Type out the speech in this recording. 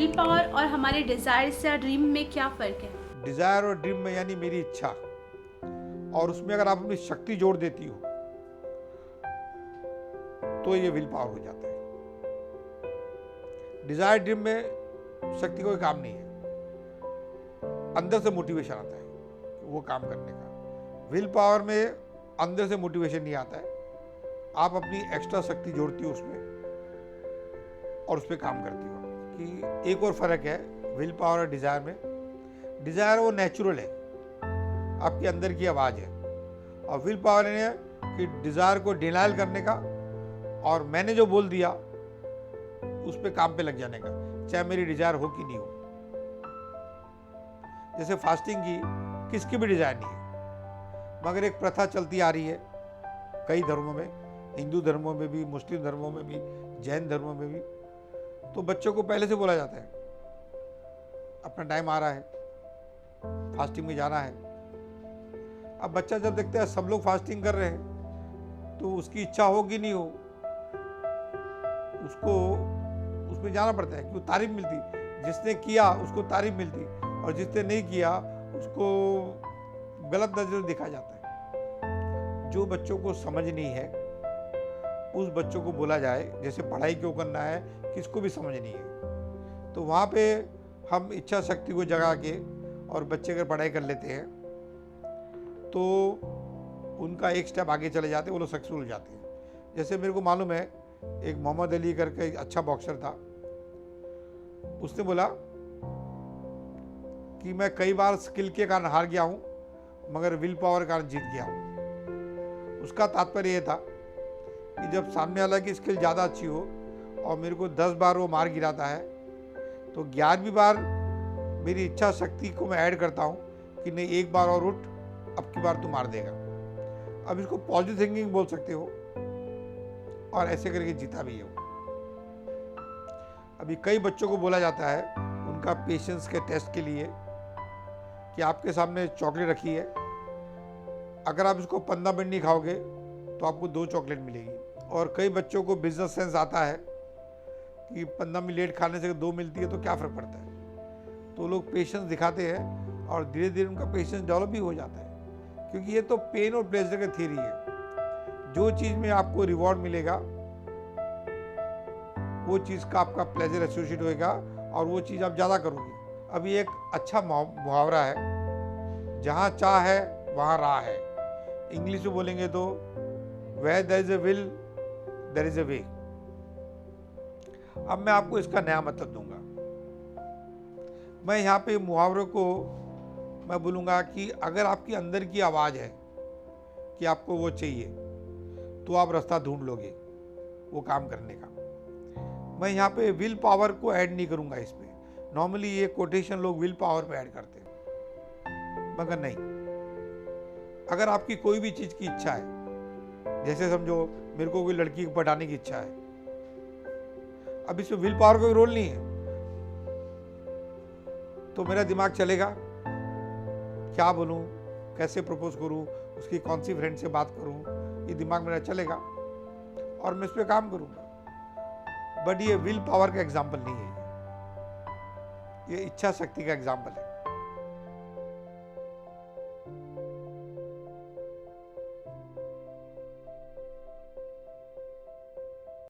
Will power और हमारे desires या ड्रीम में क्या फ़र्क है? डिजायर और ड्रीम में यानी मेरी इच्छा, और उसमें अगर आप अपनी शक्ति जोड़ देती हो तो ये विल पावर हो जाता है। डिजायर ड्रीम में शक्ति कोई काम नहीं है, अंदर से मोटिवेशन आता है वो काम करने का। विल पावर में अंदर से मोटिवेशन नहीं आता है, आप अपनी एक्स्ट्रा शक्ति जोड़ती हो उसमें और उस पर काम करती हो। कि एक और फर्क है विल पावर और डिजायर में। डिजायर वो नेचुरल है, आपके अंदर की आवाज है, और विल पावर है कि डिजायर को डिनाइल करने का और मैंने जो बोल दिया उस पे काम पे लग जाने का, चाहे मेरी डिजायर हो कि नहीं हो। जैसे फास्टिंग की किसकी भी डिजायर नहीं है, मगर एक प्रथा चलती आ रही है कई धर्मों में, हिंदू धर्मों में भी, मुस्लिम धर्मों में भी, जैन धर्मों में भी। तो बच्चों को पहले से बोला जाता है अपना टाइम आ रहा है, फास्टिंग में जाना है। अब बच्चा जब देखता है सब लोग फास्टिंग कर रहे हैं तो उसकी इच्छा हो कि नहीं हो, उसको उसमें जाना पड़ता है क्योंकि तारीफ मिलती। जिसने किया उसको तारीफ मिलती और जिसने नहीं किया उसको गलत नजर देखा जाता है। जो बच्चों को समझ नहीं है उस बच्चों को बोला जाए जैसे पढ़ाई क्यों करना है, किसको भी समझ नहीं है, तो वहाँ पे हम इच्छा शक्ति को जगा के और बच्चे अगर पढ़ाई कर लेते हैं तो उनका एक स्टेप आगे चले जाते हैं, वो लोग सक्सेसफुल हो जाते हैं। जैसे मेरे को मालूम है एक मोहम्मद अली करके एक अच्छा बॉक्सर था, उसने बोला कि मैं कई बार स्किल के कारण हार गया हूँ मगर विल पावर के कारण जीत गया हूँ। उसका तात्पर्य ये था कि जब सामने वाला की स्किल ज़्यादा अच्छी हो और मेरे को 10 बार वो मार गिराता है तो 11वीं बार मेरी इच्छा शक्ति को मैं ऐड करता हूँ कि नहीं एक बार और उठ, अब की बार तू मार देगा। अब इसको पॉजिटिव थिंकिंग बोल सकते हो, और ऐसे करके जीता भी है वो। अभी कई बच्चों को बोला जाता है उनका पेशेंस के टेस्ट के लिए कि आपके सामने चॉकलेट रखी है, अगर आप इसको 15 मिनट नहीं खाओगे तो आपको 2 चॉकलेट मिलेगी। और कई बच्चों को बिजनेस सेंस आता है कि 15 मिनट लेट खाने से 2 मिलती है तो क्या फ़र्क पड़ता है। तो लोग पेशेंस दिखाते हैं और धीरे धीरे उनका पेशेंस डेवलप भी हो जाता है, क्योंकि ये तो पेन और प्लेजर का थ्योरी है। जो चीज़ में आपको रिवॉर्ड मिलेगा वो चीज़ का आपका प्लेजर एसोसिएट होएगा और वो चीज़ आप ज़्यादा करोगे। अभी एक अच्छा मुहावरा है, जहाँ चाह है वहाँ राह है। इंग्लिश में बोलेंगे तो where there is a will there is a way. अब मैं आपको इसका नया मतलब दूंगा। मैं यहाँ पे मुहावरे को मैं बोलूँगा कि अगर आपकी अंदर की आवाज़ है कि आपको वो चाहिए तो आप रास्ता ढूंढ लोगे वो काम करने का। मैं यहाँ पे विल पावर को ऐड नहीं करूँगा इसमें। नॉर्मली ये कोटेशन लोग विल पावर पे ऐड करते हैं, मगर नहीं। अगर आपकी कोई भी चीज़ की इच्छा है, जैसे समझो मेरे को कोई लड़की को पटाने की इच्छा है, अब इसमें विल पावर का कोई रोल नहीं है, तो मेरा दिमाग चलेगा क्या बोलूं, कैसे प्रपोज करूं, उसकी कौन सी फ्रेंड से बात करूं, ये दिमाग मेरा चलेगा और मैं इस पर काम करूंगा। बट ये विल पावर का एग्जाम्पल नहीं है, ये इच्छा शक्ति का एग्जाम्पल है।